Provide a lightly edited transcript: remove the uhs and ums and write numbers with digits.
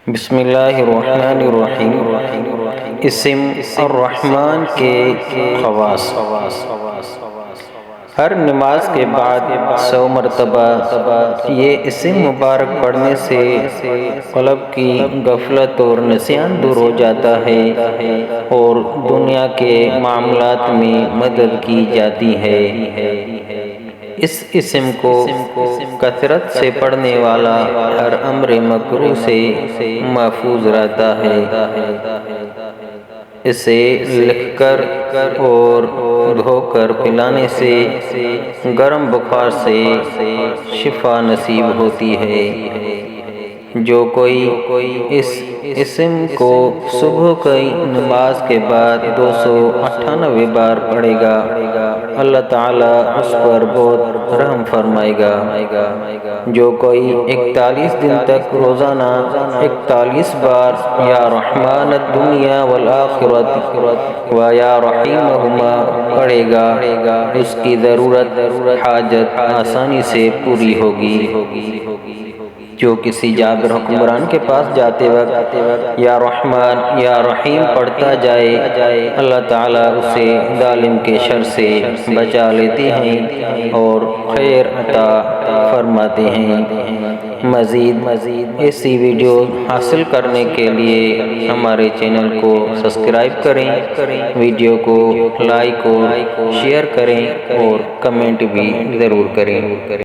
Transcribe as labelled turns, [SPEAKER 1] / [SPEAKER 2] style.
[SPEAKER 1] بسم اللہ الرحمن الرحیم۔ اسم الرحمن کے خواص۔ ہر نماز کے بعد 100 مرتبہ یہ اسم مبارک پڑھنے سے قلب کی غفلت اور نسیان دور ہو جاتا ہے اور دنیا کے معاملات میں مدد کی جاتی ہے۔ اس اسم کو کثرت سے پڑھنے والا ہر امر مکروہ سے محفوظ رہتا ہے۔ اسے لکھ کر اور دھو کر پلانے سے گرم بخار سے شفا نصیب ہوتی ہے۔ جو کوئی اس اسم کو صبح کی نماز کے بعد 298 بار پڑھے گا، اللہ تعالیٰ اس پر بہت رحم فرمائے گا۔ جو کوئی 41 دن تک روزانہ 41 بار یا رحمان الدنیا والآخرت و یا رحیمہما پڑھے گا، اس کی ضرورت حاجت آسانی سے پوری ہوگی۔ جو کسی جابر حکمران کے پاس جاتے وقت یا رحمان یا رحیم پڑھتا جائے، اللہ تعالیٰ اسے ظالم کے شر سے بچا لیتے ہیں اور خیر عطا فرماتے ہیں۔ مزید ایسی ویڈیو حاصل کرنے کے لیے ہمارے چینل کو سبسکرائب کریں، ویڈیو کو لائک اور شیئر کریں اور کمنٹ بھی ضرور کریں۔